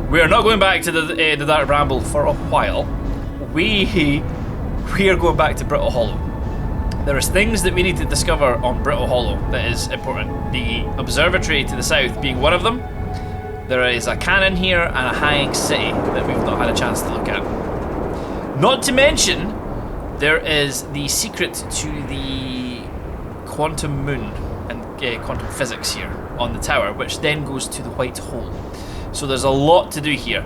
We are not going back to the Dark Bramble for a while. We are going back to Brittle Hollow. There is things that we need to discover on Brittle Hollow that is important. The Observatory to the south being one of them. There is a cannon here and a hanging city that we've not had a chance to look at. Not to mention, there is the secret to the quantum moon and quantum physics here on the tower, which then goes to the white hole. So there's a lot to do here.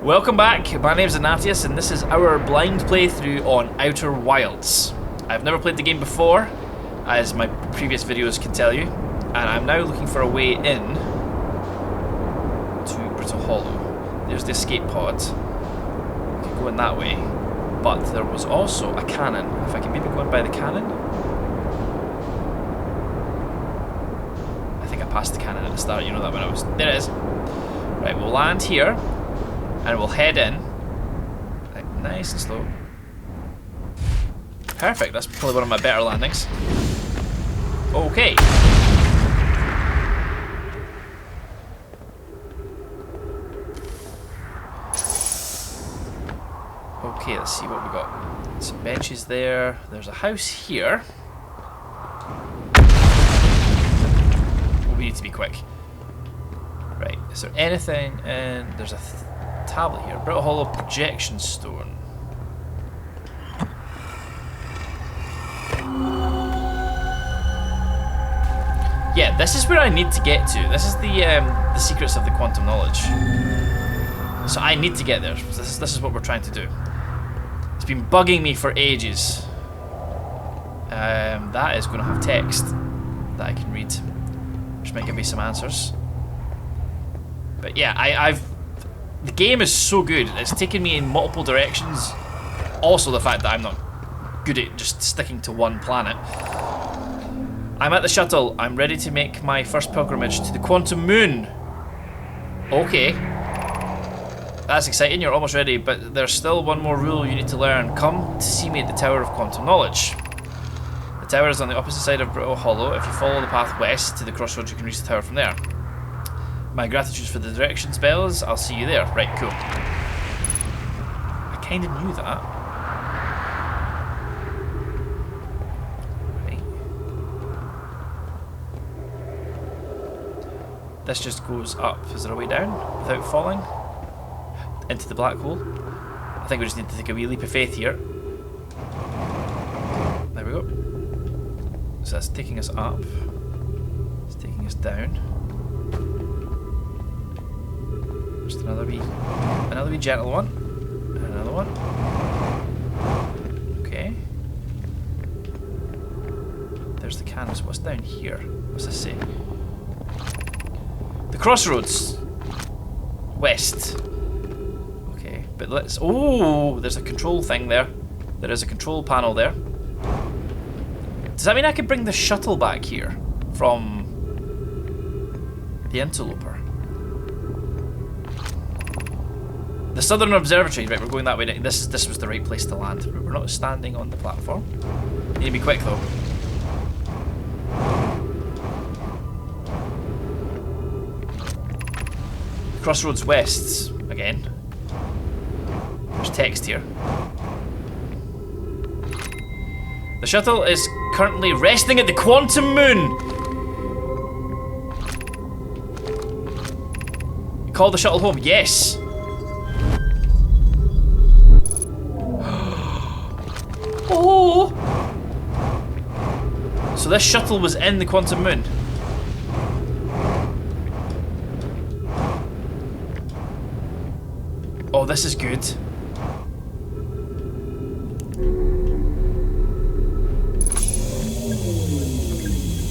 Welcome back, my name's Anatias and this is our blind playthrough on Outer Wilds. I've never played the game before, as my previous videos can tell you, and I'm now looking for a way in to Brittle Hollow. There's the escape pod. I could go in that way, but there was also a cannon. If I can maybe go in by the cannon? I think I passed the cannon at the start, you know that when I was... There it is. Right, we'll land here, and we'll head in. Like, nice and slow. Perfect, that's probably one of my better landings. Okay. Okay, let's see what we got. Some benches there. There's a house here. We need to be quick. Right, is there anything? And there's a tablet here. Brittle Hollow projection stone. Yeah, this is where I need to get to. This is the secrets of the quantum knowledge. So I need to get there. This is what we're trying to do. It's been bugging me for ages. That is going to have text that I can read, which might give me some answers. But yeah, the game is so good. It's taken me in multiple directions. Also, the fact that I'm not good at just sticking to one planet. I'm at the shuttle. I'm ready to make my first pilgrimage to the quantum moon. Okay. That's exciting, you're almost ready, but there's still one more rule you need to learn. Come to see me at the Tower of Quantum Knowledge. The tower is on the opposite side of Brittle Hollow. If you follow the path west to the crossroads, you can reach the tower from there. My gratitude for the direction spells. I'll see you there. Right, cool. I kind of knew that. This just goes up. Is there a way down without falling? Into the black hole? I think we just need to take a wee leap of faith here. There we go. So that's taking us up. It's taking us down. Just another wee gentle one. And another one. Okay. There's the canvas. What's down here? What's this say? The crossroads. West. Okay, but let's... Oh, there's a control thing there. There is a control panel there. Does that mean I could bring the shuttle back here from the interloper? The Southern Observatory. Right, we're going that way. This was the right place to land. We're not standing on the platform. Need to be quick though. Crossroads West, again. There's text here. The shuttle is currently resting at the quantum moon! Call the shuttle home, yes! Oh! So this shuttle was in the quantum moon. Oh, this is good.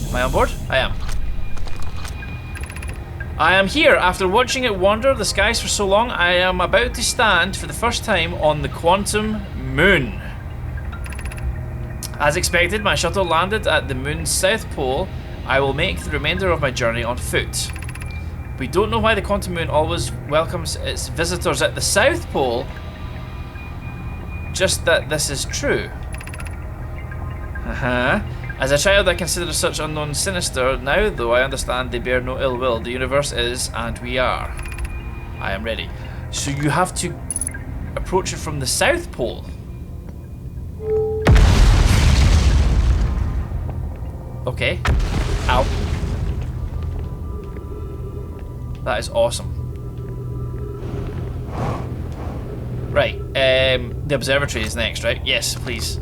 Am I on board? I am. I am here. After watching it wander the skies for so long, I am about to stand for the first time on the quantum moon. As expected, my shuttle landed at the moon's south pole. I will make the remainder of my journey on foot. We don't know why the quantum moon always welcomes its visitors at the South Pole, just that this is true. As a child, I considered such unknowns sinister. Now, though, I understand they bear no ill will. The universe is, and we are. I am ready. So you have to approach it from the South Pole. Okay. Ow. That is awesome. Right. The observatory is next, right? Yes, please.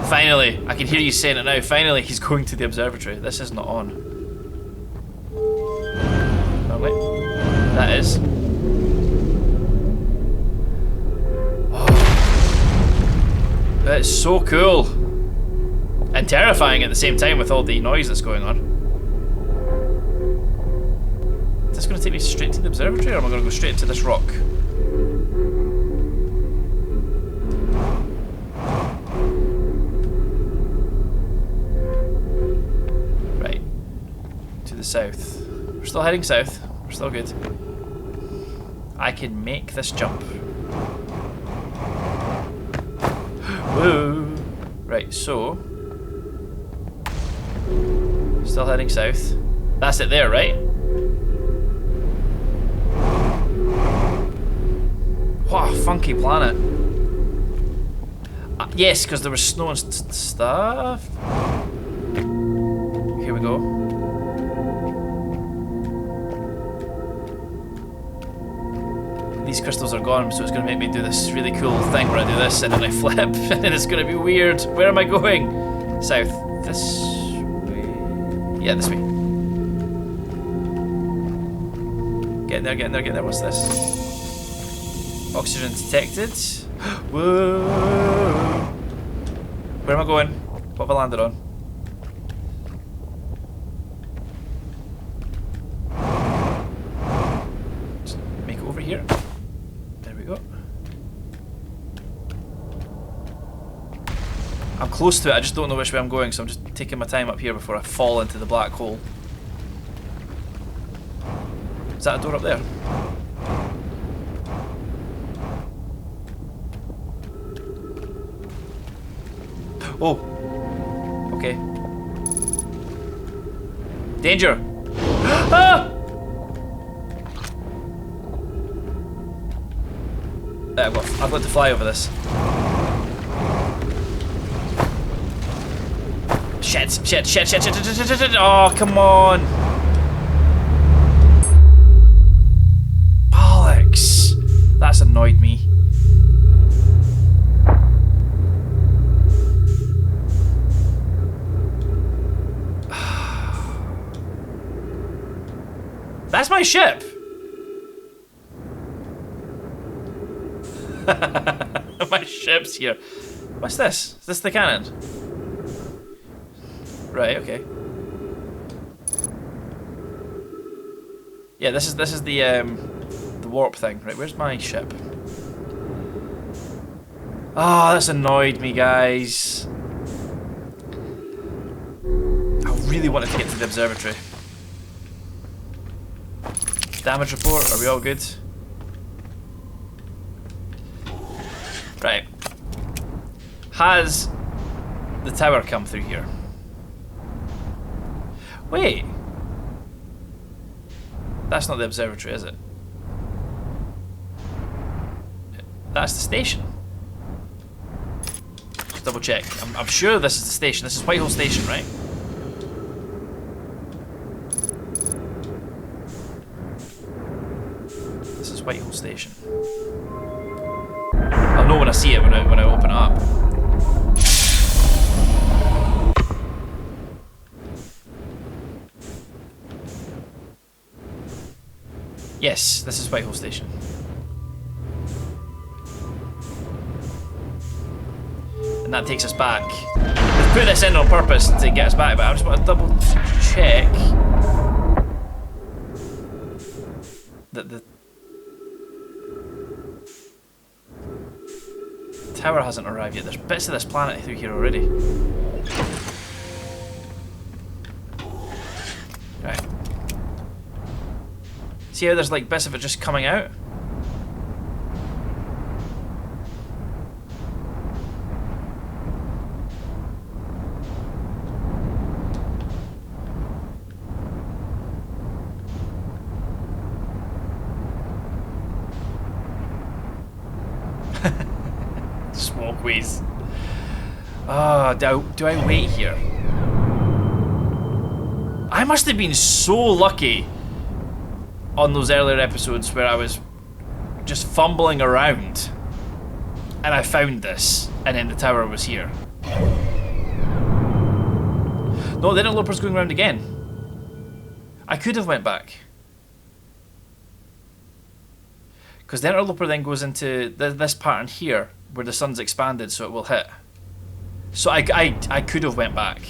Finally. I can hear you saying it now. Finally, he's going to the observatory. This is not on. Oh, wait. That is. Oh. That's so cool. And terrifying at the same time with all the noise that's going on. Is this going to take me straight to the observatory, or am I going to go straight into this rock? Right. To the south. We're still heading south. We're still good. I can make this jump. Woo! Right, so... Still heading south. That's it there, right? What a funky planet. Yes, because there was snow and stuff. Here we go. These crystals are gone, so it's going to make me do this really cool thing where I do this and then I flip and then it's going to be weird. Where am I going? South. This way. Yeah, this way. Getting there, getting there, getting there. What's this? Oxygen detected. Whoa! Where am I going? What have I landed on? Just make it over here. There we go. I'm close to it, I just don't know which way I'm going, so I'm just taking my time up here before I fall into the black hole. Is that a door up there? Oh! Okay. Danger! Ah! I've got to fly over this. Shit, shit, shit, shit, shit, shit, shit, shit, shit. Oh, come on! Bollocks! That's annoyed me. That's my ship! My ship's here. What's this? Is this the cannon? Right, okay. Yeah, this is the warp thing. Right, where's my ship? Oh, that's annoyed me, guys. I really wanted to get to the observatory. Damage report, are we all good? Right. Has the tower come through here? Wait. That's not the observatory, is it? That's the station. Just double check. I'm sure this is the station. This is Whitehall Station, right? This is Whitehall Station. I'll know when I see it when I open it up. Yes, this is Whitehall Station. And that takes us back. We've put this in on purpose to get us back, but I just want to double check that the tower hasn't arrived yet. There's bits of this planet through here already. Right. See how there's like bits of it just coming out? walkways. Ah, do I wait here? I must have been so lucky on those earlier episodes where I was just fumbling around and I found this, and then the tower was here. No, the interloper's going around again. I could have went back. Because the interloper then goes into this pattern here where the sun's expanded so it will hit. So I could have went back.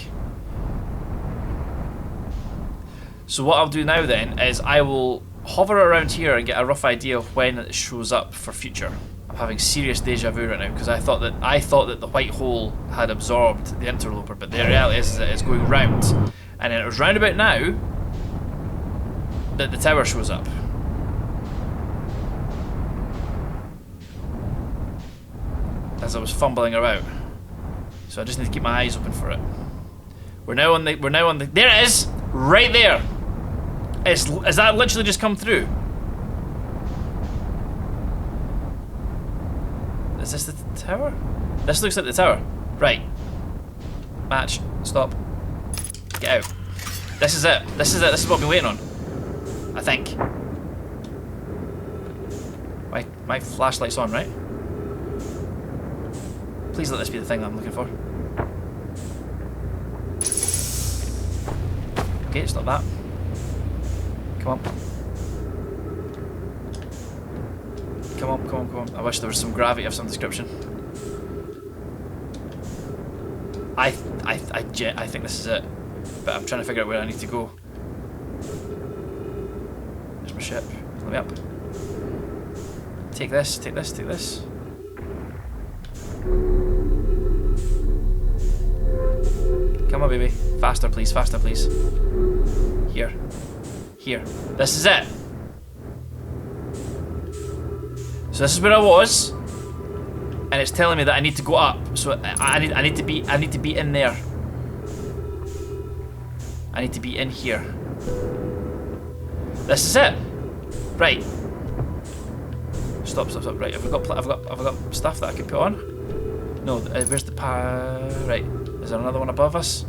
So what I'll do now then is I will hover around here and get a rough idea of when it shows up for future. I'm having serious deja vu right now because I thought that the white hole had absorbed the interloper, but the reality is that it's going round, and then it was round about now that the tower shows up. As I was fumbling around, so I just need to keep my eyes open for it. We're now on the. There it is, right there. Has that literally just come through? Is this the tower? This looks like the tower. Right. Match. Stop. Get out. This is it. This is it. This is what I've been waiting on. I think. My flashlight's on, right? Please let this be the thing that I'm looking for. Okay, it's not that. Come on. Come on, come on, come on. I wish there was some gravity of some description. I think this is it. But I'm trying to figure out where I need to go. There's my ship. Let me up. Take this, take this, take this. Come on, baby. Faster, please, faster, please. Here. Here. This is it. So this is where I was, and it's telling me that I need to go up. So I need to be in there. I need to be in here. This is it. Right. Stop. Right. I've got stuff that I can put on. No. Where's the right? Is there another one above us?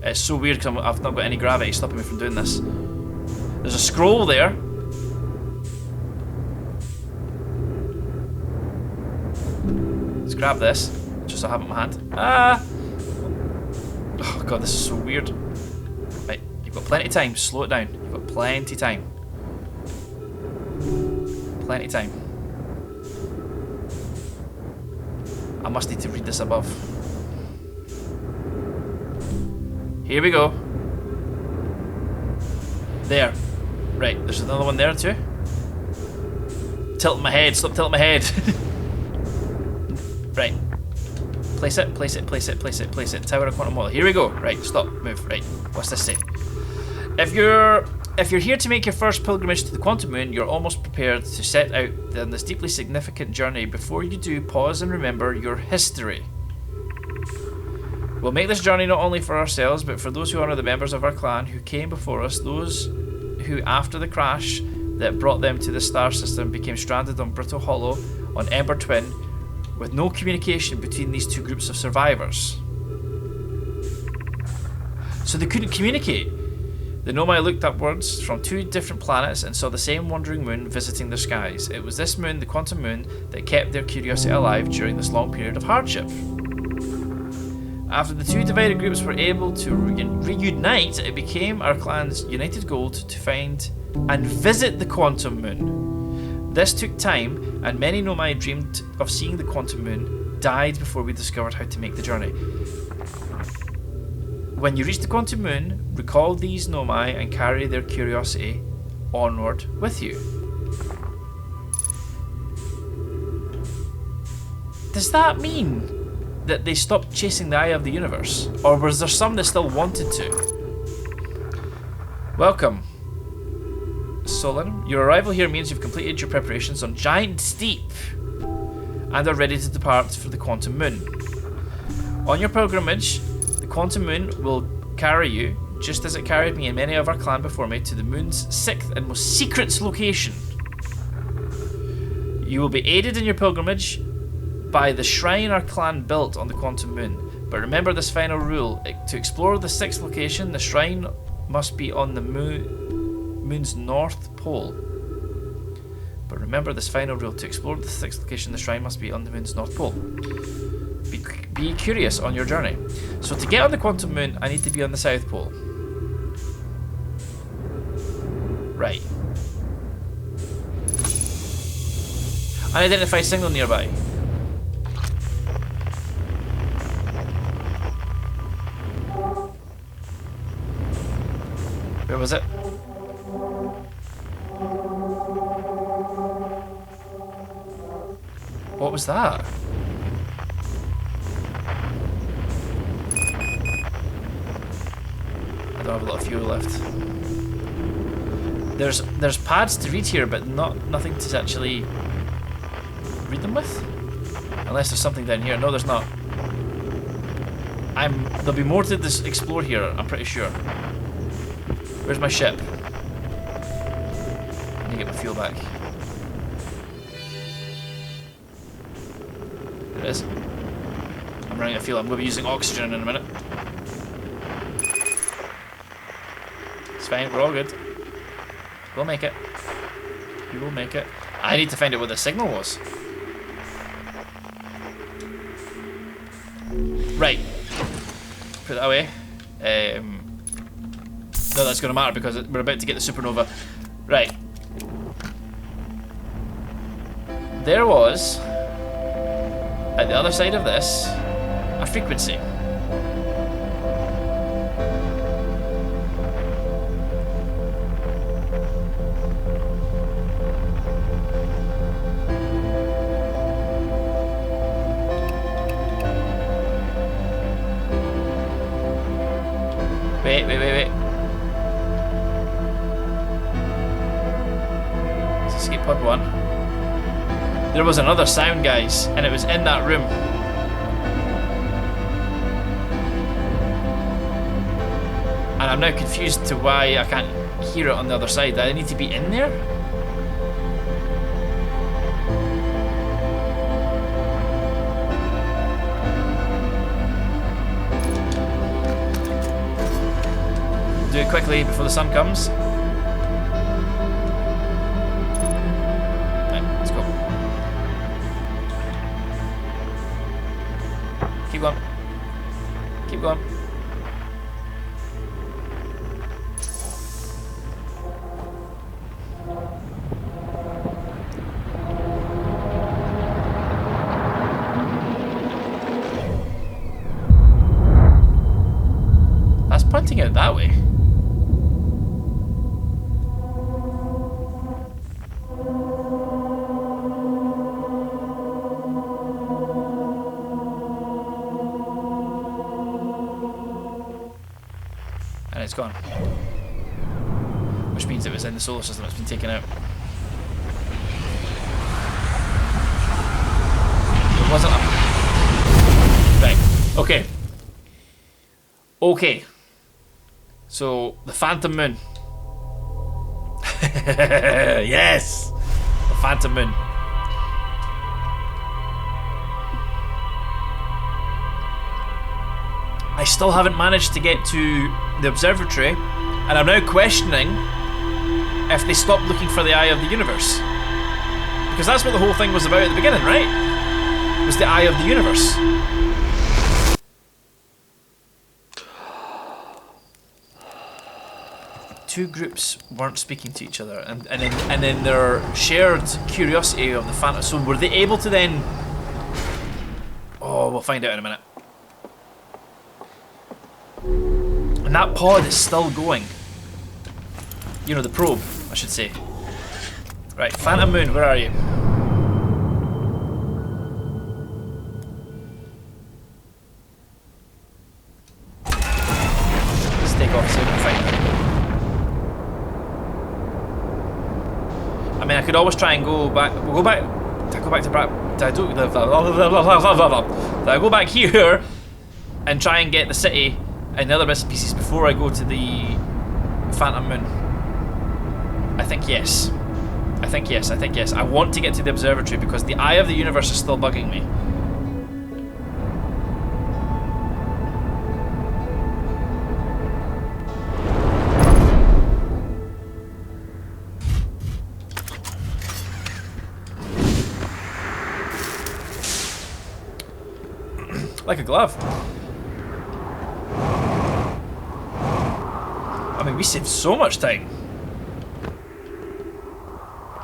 It's so weird because I've not got any gravity stopping me from doing this. There's a scroll there. Let's grab this, just so I have it in my hand. Ah! Oh god, this is so weird. Right, you've got plenty of time. Slow it down. You've got plenty of time. Plenty of time. I must need to read this above. Here we go. There. Right, there's another one there too. Tilting my head, stop tilting my head. Right. Place it, place it, place it, place it, place it. Tower of Quantum Model. Here we go. Right, stop, move. Right, what's this say? If you're here to make your first pilgrimage to the Quantum Moon, you're almost prepared to set out on this deeply significant journey. Before you do, pause and remember your history. We'll make this journey not only for ourselves, but for those who honour the members of our clan who came before us, those who, after the crash that brought them to the star system, became stranded on Brittle Hollow on Ember Twin, with no communication between these two groups of survivors. So they couldn't communicate. The Nomai looked upwards from two different planets and saw the same wandering moon visiting their skies. It was this moon, the Quantum Moon, that kept their curiosity alive during this long period of hardship. After the two divided groups were able to reunite, it became our clan's united goal to find and visit the Quantum Moon. This took time, and many Nomai dreamed of seeing the Quantum Moon died before we discovered how to make the journey. When you reach the Quantum Moon, recall these Nomai and carry their curiosity onward with you. Does that mean that they stopped chasing the eye of the universe? Or was there some that still wanted to? Welcome, Solon. Your arrival here means you've completed your preparations on Giant Steep and are ready to depart for the Quantum Moon. On your pilgrimage, the Quantum Moon will carry you, just as it carried me and many of our clan before me, to the moon's 6th and most secret location. You will be aided in your pilgrimage by the shrine our clan built on the Quantum Moon. But remember this final rule. To explore the 6th location, the shrine must be on the moon's north pole. But remember this final rule. To explore the 6th location, the shrine must be on the moon's north pole. Be curious on your journey. So to get on the Quantum Moon, I need to be on the South Pole. Right. Unidentified signal nearby. Where was it? What was that? I don't have a lot of fuel left. There's pads to read here, but nothing to actually read them with. Unless there's something down here. No, there's not. There'll be more to this explore here, I'm pretty sure. Where's my ship? I need to get my fuel back. There it is. I'm running out of fuel. I'm going to be using oxygen in a minute. It's fine, we're all good. We'll make it. We will make it. I need to find out what the signal was. Right. Put that away. No, that's going to matter because we're about to get the supernova. Right. There was, at the other side of this, a frequency. Wait. Let's escape pod 1. There was another sound, guys, and it was in that room. And I'm now confused to why I can't hear it on the other side. I need to be in there? Do it quickly before the sun comes. Right, let's go. Keep going. Keep going. That's pointing out that way. It's gone. Which means it was in the solar system, it's been taken out. It wasn't up. Right, okay. Okay. So, the Phantom Moon. Yes! The Phantom Moon. I still haven't managed to get to the observatory, and I'm now questioning if they stopped looking for the Eye of the Universe. Because that's what the whole thing was about at the beginning, right? It was the Eye of the Universe. Two groups weren't speaking to each other, and in their shared curiosity of the Phantom. So were they able to then... Oh, we'll find out in a minute. And that pod is still going. You know, the probe, I should say. Right, Phantom Moon, where are you? Let's take off so we can find her. I mean, I could always try and go back. We'll go back. Did I go back to Did I go back here and try and get the city and the other bits and pieces before I go to the Phantom Moon? I think yes. I think yes. I want to get to the observatory because the Eye of the Universe is still bugging me. Like a glove. I mean, we saved so much time.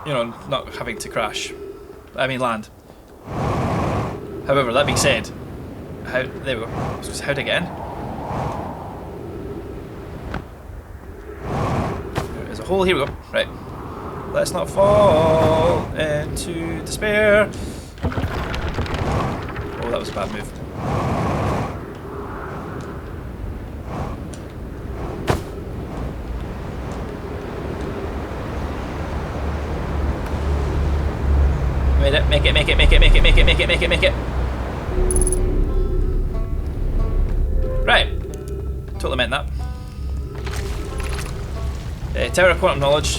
You know, not having to crash. I mean, land. However, that being said, there we go. How to get in? There's a hole. Here we go. Right. Let's not fall into despair. Oh, that was a bad move. Made it, make it, make it, make it, make it, make it, make it, make it, make it. Right. Totally meant that. Tower of Quantum Knowledge.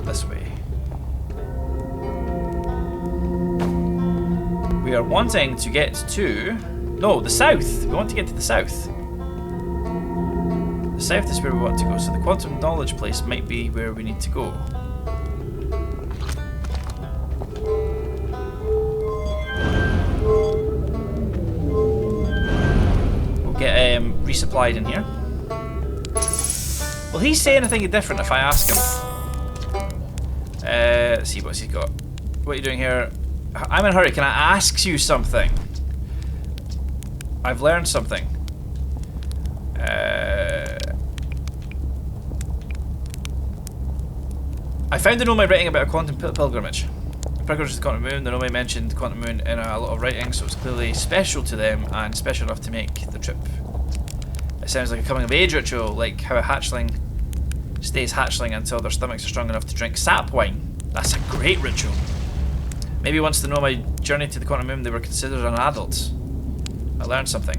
This way. We are wanting to get to... No, the south. We want to get to the south. The south is where we want to go. So the Quantum Knowledge place might be where we need to go. Resupplied in here. Will he say anything different if I ask him? Let's see what's he got. What are you doing here? I'm in a hurry. Can I ask you something? I've learned something. I found the Nomai writing about a quantum pilgrimage. The pilgrimage to the quantum moon. The Nomai mentioned the quantum moon in a lot of writing, so it's clearly special to them and special enough to make the trip. It sounds like a coming of age ritual, like how a hatchling stays hatchling until their stomachs are strong enough to drink sap wine. That's a great ritual. Maybe once the Nomai journeyed to the quantum moon, they were considered an adult. I learned something.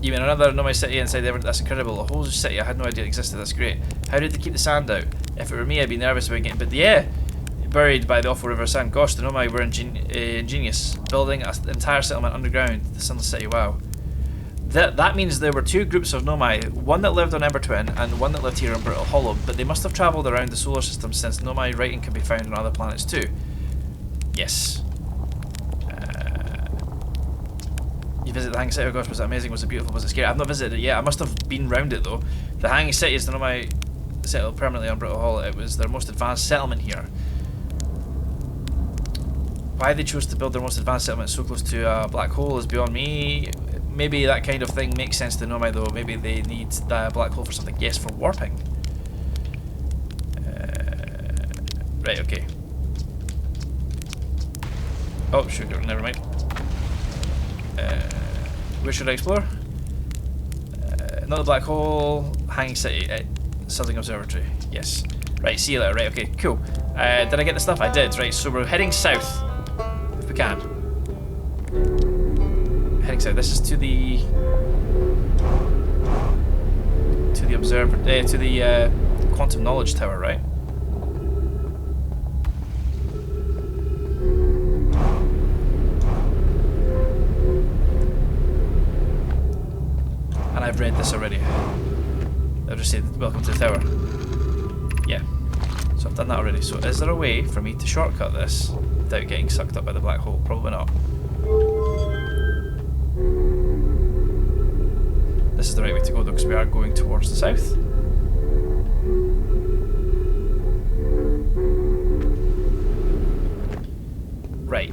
You mean another Nomai city inside the That's incredible. A whole city I had no idea it existed. That's great. How did they keep the sand out? If it were me, I'd be nervous about getting... But yeah, buried by the awful river sand. Gosh, the Nomai were ingenious. Building an entire settlement underground. The Sunless City, wow. That means there were two groups of Nomai, one that lived on Ember Twin and one that lived here on Brittle Hollow, but they must have travelled around the solar system since Nomai writing can be found on other planets too. Yes. You visit the Hanging City? Oh gosh, was it amazing? Was it beautiful? Was it scary? I've not visited it yet. I must have been round it though. The Hanging City is the Nomai settled permanently on Brittle Hollow. It was their most advanced settlement here. Why they chose to build their most advanced settlement so close to a black hole is beyond me. Maybe that kind of thing makes sense to Nomai though. Maybe they need the black hole for something. Yes, for warping. Right, okay. Oh, sugar, never mind. Where should I explore? Not the black hole. Hanging City. Southern Observatory. Yes. Right, see you later. Right, okay, cool. Did I get the stuff? I did. Right, so we're heading south. If we can. Heading south. This is to the observer, to the quantum knowledge tower, right? And I've read this already. I'll just say welcome to the tower. Yeah. So I've done that already. So is there a way for me to shortcut this without getting sucked up by the black hole? Probably not. This is the right way to go though, because we are going towards the south. Right.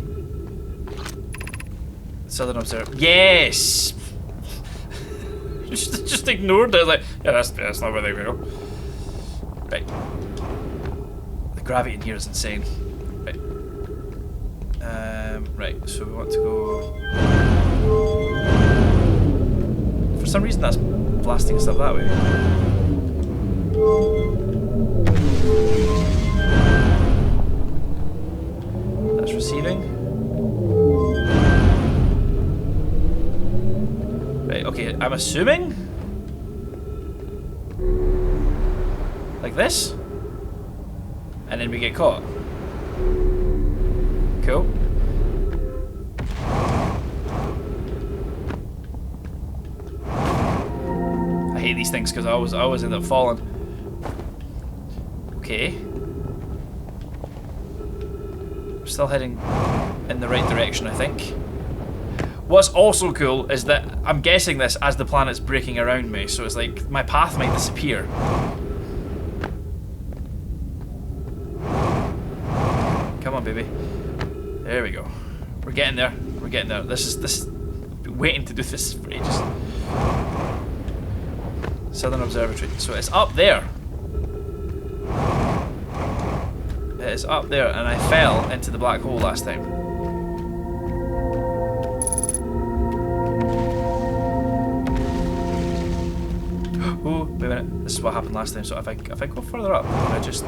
Southern Observer. Yes! just ignored it. Like, yeah, that's not where they go. Right. The gravity in here is insane. Right. Right, so we want to go... For some reason that's blasting us up that way. That's receiving. Right, okay, I'm assuming? Like this? And then we get caught. Cool. I hate these things because I always end up falling. Still heading in the right direction, I think. What's also cool is that I'm guessing this as the planet's breaking around me, so it's like my path might disappear. Come on, baby. There we go. We're getting there. We're getting there. This I've been waiting to do this for ages. Southern Observatory. So it's up there. It is up there, and I fell into the black hole last time. Oh, wait a minute. This is what happened last time. So if I go further up, I just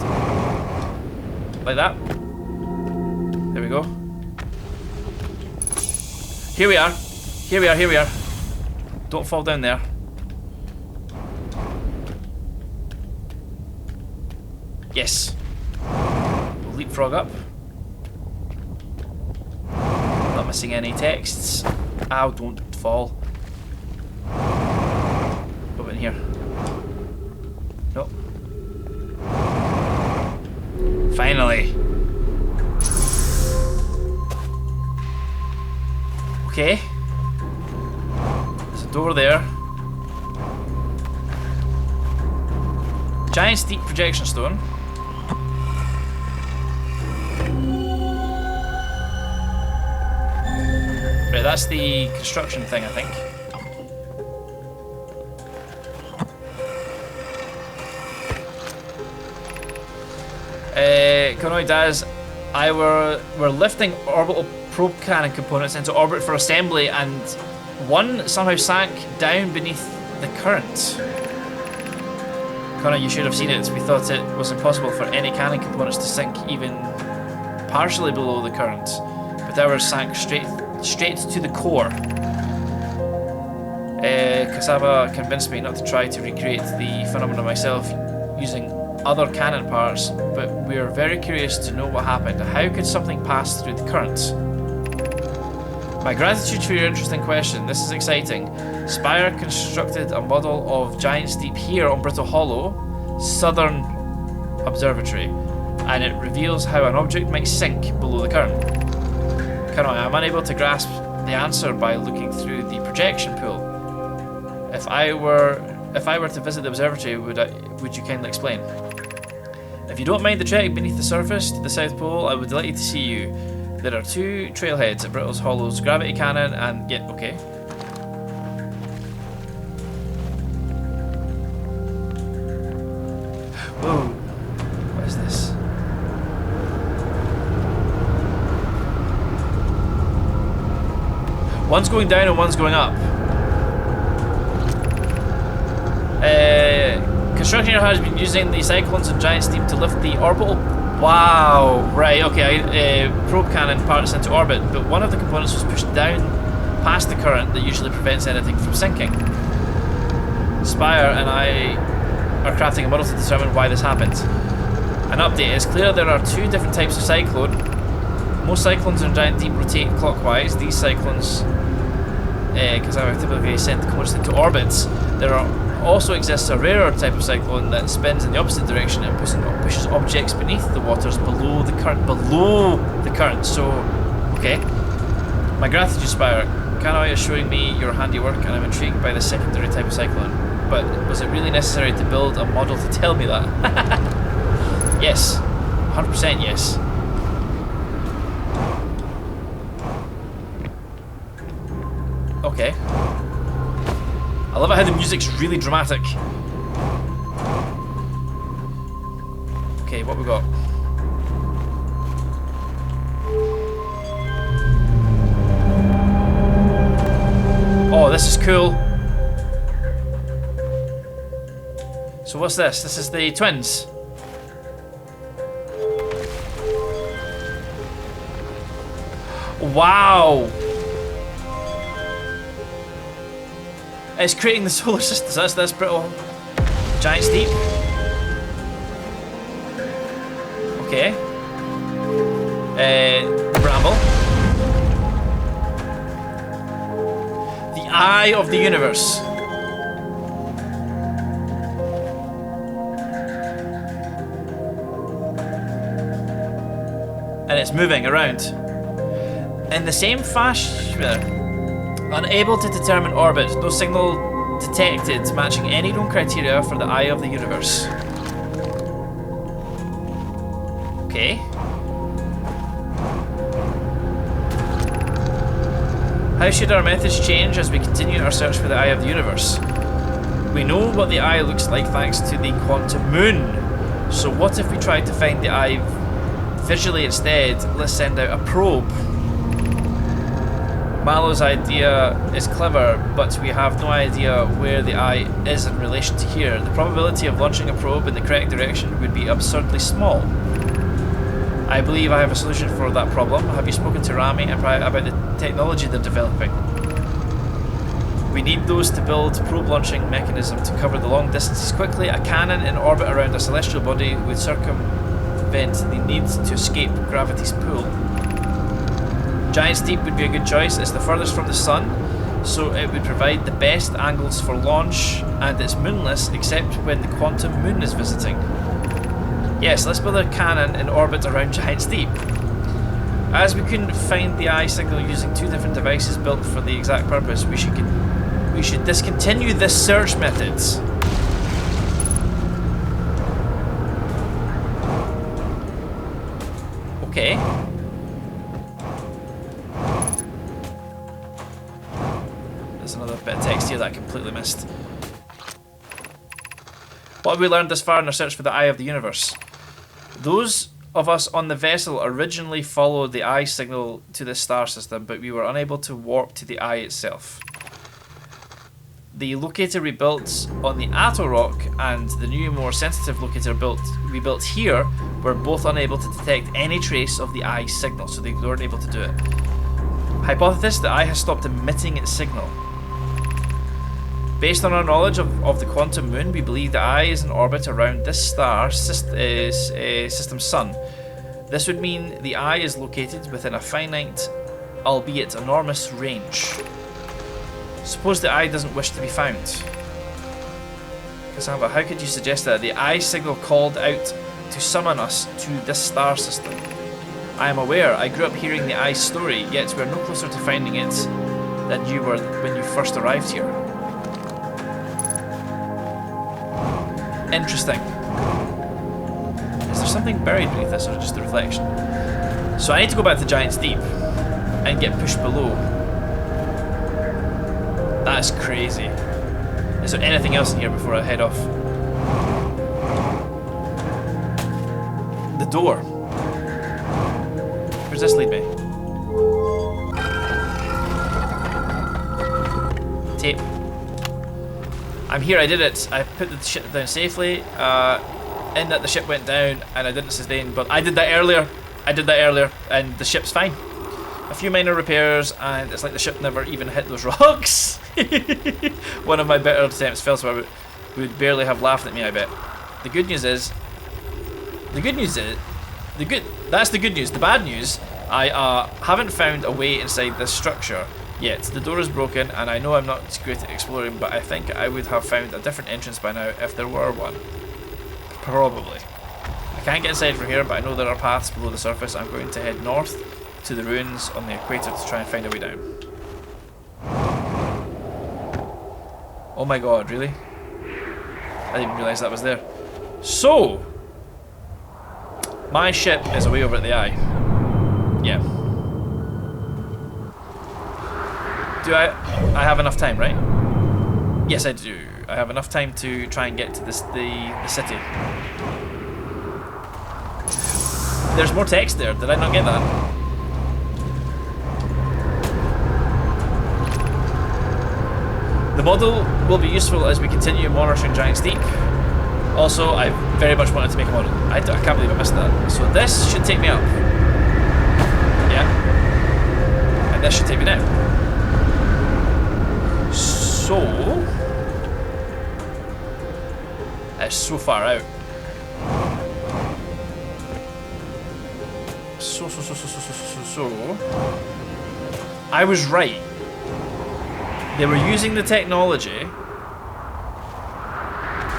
like that. There we go. Here we are. Here we are. Here we are. Don't fall down there. Yes. We'll leapfrog up. Not missing any texts. Ow, don't fall. What about in here? Nope. Finally. Okay. There's a door there. Giant steep projection stone. Right, that's the construction thing, I think. Anatias, we're lifting orbital probe cannon components into orbit for assembly, and one somehow sank down beneath the current. Connor, you should have seen it. We thought it was impossible for any cannon components to sink even partially below the current, but ours sank straight to the core. Cassava convinced me not to try to recreate the phenomenon myself using other cannon parts, but we are very curious to know what happened. How could something pass through the current? My gratitude for your interesting question. This is exciting. Spire constructed a model of Giant Steep here on Brittle Hollow, Southern Observatory, and it reveals how an object might sink below the current. I'm unable to grasp the answer by looking through the projection pool. If I were to visit the observatory, would you kindly explain? If you don't mind the trek beneath the surface to the South Pole, I would delight to see you. There are 2 trailheads at Brittle Hollow's gravity cannon and okay. Whoa, what is this? One's going down and one's going up. Construction has been using the cyclones and giant steep to lift the orbital. Wow, right, okay. Probe cannon parts into orbit, but one of the components was pushed down past the current that usually prevents anything from sinking. Spire and I are crafting a model to determine why this happened. An update. It's clear there are 2 different types of cyclone. Most cyclones in giant deep rotate clockwise. These cyclones, because I typically send components into orbits. There also exists a rarer type of cyclone that spins in the opposite direction and pushes objects beneath the waters below the current. So, okay. My gratitude, Spire. Kanoi is showing me your handiwork, and I'm intrigued by the secondary type of cyclone. But was it really necessary to build a model to tell me that? Yes, 100% yes. Okay. I love it how the music's really dramatic. Okay, what we got? Oh, this is cool. So what's this? This is the twins. Wow. It's creating the solar system. So that's this Brittle Giant Steep. Okay. Bramble. The Eye of the Universe. And and it's moving around. In the same fashion, unable to determine orbit, no signal detected matching any known criteria for the eye of the universe. Okay. How should our methods change as we continue our search for the eye of the universe? We know what the eye looks like thanks to the quantum moon. So what if we tried to find the eye visually instead? Let's send out a probe. Mallow's idea is clever, but we have no idea where the eye is in relation to here. The probability of launching a probe in the correct direction would be absurdly small. I believe I have a solution for that problem. Have you spoken to Rami and about the technology they're developing? We need those to build probe launching mechanism to cover the long distances quickly. A cannon in orbit around a celestial body would circumvent the need to escape gravity's pull. Giant's Deep would be a good choice. It's the furthest from the sun, so it would provide the best angles for launch, and it's moonless except when the quantum moon is visiting. Yes, let's build a cannon in orbit around Giant's Deep. As we couldn't find the eye signal using two different devices built for the exact purpose, we should discontinue this search methods. Okay. There's another bit of text here that I completely missed. What have we learned thus far in our search for the eye of the universe? Those of us on the vessel originally followed the eye signal to this star system, but we were unable to warp to the eye itself. The locator we built on the Atto rock and the new, more sensitive locator we built here were both unable to detect any trace of the eye signal, so they weren't able to do it. Hypothesis: the eye has stopped emitting its signal. Based on our knowledge of the quantum moon, we believe the eye is in orbit around this star system's sun. This would mean the eye is located within a finite, albeit enormous, range. Suppose the eye doesn't wish to be found. Cassandra, how could you suggest that? The eye signal called out to summon us to this star system. I am aware, I grew up hearing the eye's story, yet we're no closer to finding it than you were when you first arrived here. Interesting. Is there something buried beneath this, or just a reflection? So I need to go back to Giant's Deep and get pushed below. That's crazy. Is there anything else in here before I head off? The door. Where's this lead me? Tape. I'm here, I did it. I put the ship down safely. In that the ship went down and I didn't sustain, but I did that earlier. And the ship's fine. A few minor repairs and it's like the ship never even hit those rocks. One of my better attempts failed, so I would barely have laughed at me, I bet. The good news is... That's the good news. The bad news, I haven't found a way inside this structure yet. The door is broken and I know I'm not great at exploring, but I think I would have found a different entrance by now if there were one. Probably. I can't get inside from here, but I know there are paths below the surface. I'm going to head north to the ruins on the equator to try and find a way down. Oh my god, really? I didn't even realise that was there. So, my ship is away over at the eye. Yeah. Do I have enough time, right? Yes, I do. I have enough time to try and get to the city. There's more text there. Did I not get that? The model will be useful as we continue monitoring Giant's Deep. Also, I very much wanted to make a model. I can't believe I missed that. So this should take me up. Yeah. And this should take me down. So... it's so far out. So... I was right. They were using the technology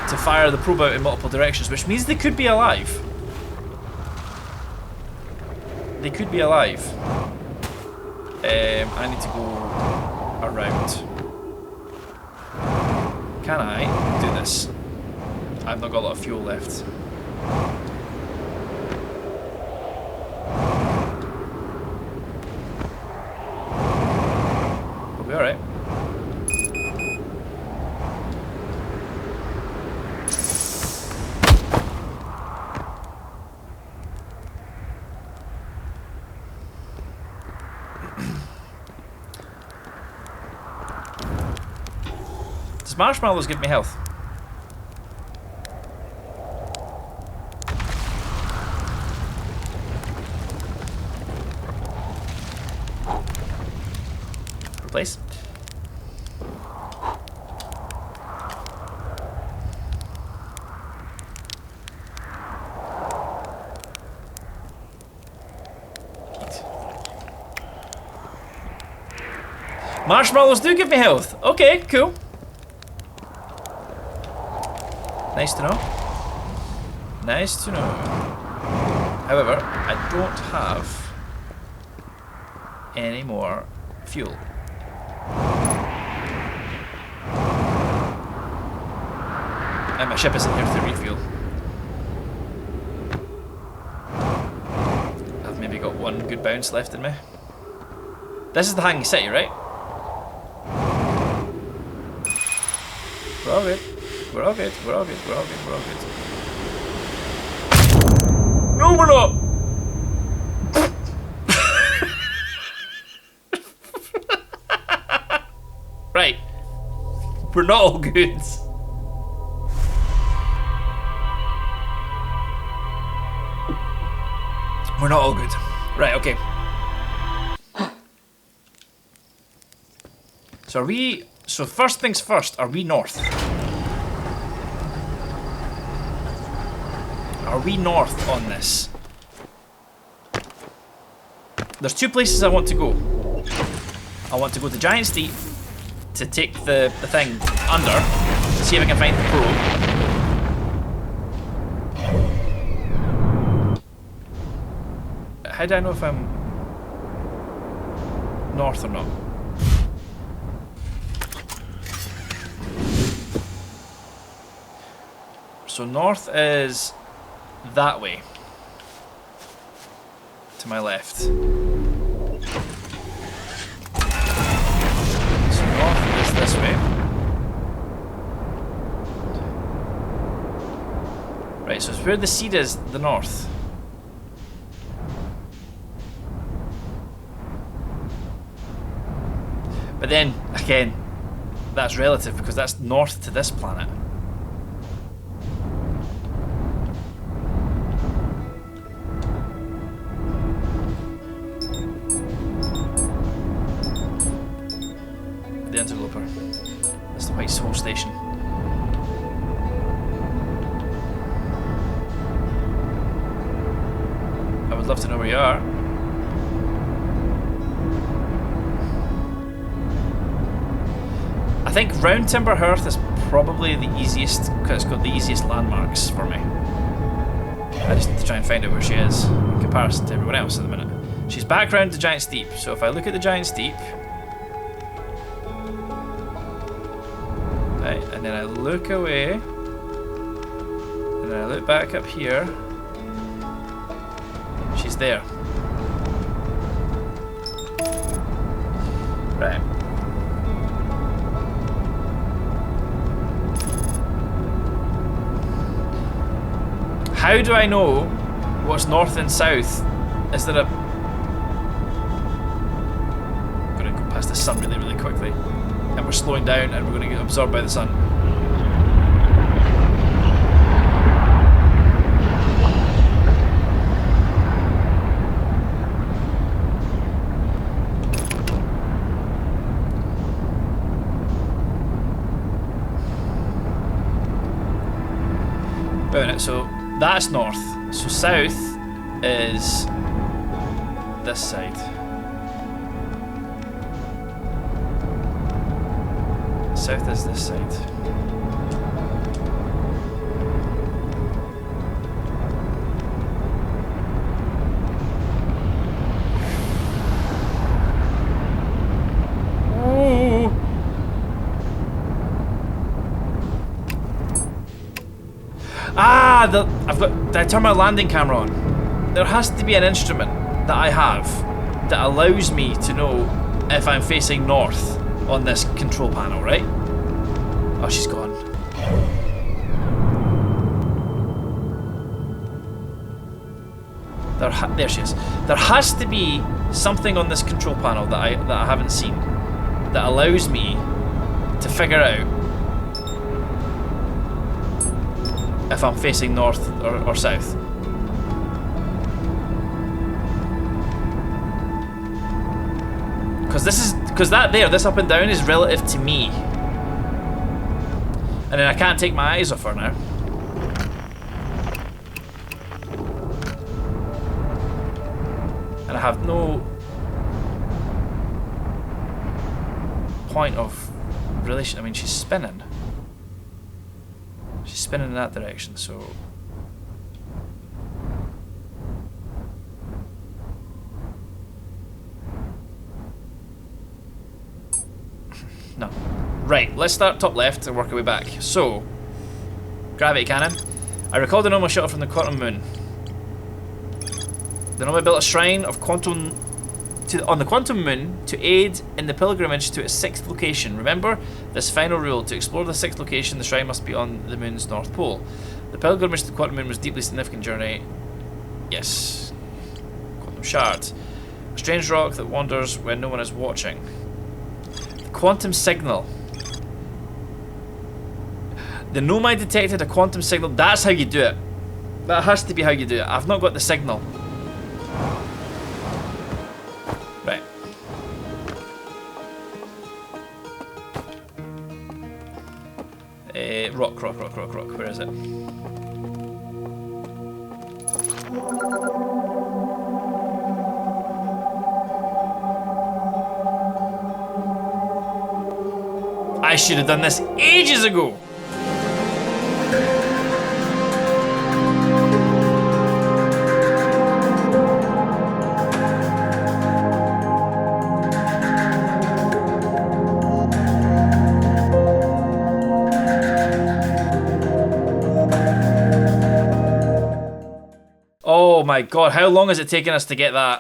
to fire the probe out in multiple directions, which means they could be alive. they could be alive. I need to go around. Can I do this? I've not got a lot of fuel left. We'll be alright. Does marshmallows give me health? Replace. Marshmallows do give me health. Okay, cool. Nice to know. Nice to know. However, I don't have any more fuel. And my ship isn't here to refuel. I've maybe got one good bounce left in me. This is the hanging city, right? We're all good. We're all good. We're all good. We're all good. We're all good. No, we're not! Right. We're not all good. We're not all good. Right, okay. So are we... So first things first, are we north? Are we north on this? There's two places I want to go. I want to go to Giant's Deep to take the thing under, see if I can find the probe. How do I know if I'm north or not? So north is that way. To my left. So north is this way. Right, so it's where the seed is, the north. But then, again, that's relative because that's north to this planet. The interloper. That's the White Soul Station. I would love to know where you are. I think Round Timber Hearth is probably the easiest because it's got the easiest landmarks for me. I just need to try and find out where she is in comparison to everyone else at the minute. She's back round to Giant's Deep, so if I look at the Giant's Deep, right, and then I look away, and then I look back up here, she's there. Right. How do I know what's north and south? Is there a... I'm going to go past the sun really, really quickly. And we're slowing down and we're going to get absorbed by the sun. Wait a minute, so that's north. So south is this side. South is this side. Ah, did I turn my landing camera on? There has to be an instrument that I have that allows me to know if I'm facing north on this control panel, right? Oh, she's gone. There she is. There has to be something on this control panel that I haven't seen that allows me to figure out if I'm facing north or south. Because this up and down is relative to me. And then I can't take my eyes off her now. And I have no point of relation. I mean, she's spinning. She's spinning in that direction, so... No. Right, let's start top left and work our way back. So, gravity cannon. I recalled the Nomai shuttle from the quantum moon. The Nomai built a shrine of quantum on the quantum moon to aid in the pilgrimage to its 6th location. Remember this final rule: to explore the 6th location, the shrine must be on the moon's north pole. The pilgrimage to the quantum moon was a deeply significant journey. Yes. Quantum shard. A strange rock that wanders when no one is watching. The quantum signal. The Nomai detected a quantum signal. That's how you do it. That has to be how you do it. I've not got the signal. Right. Rock. Where is it? I should have done this ages ago. Oh my god, how long has it taken us to get that?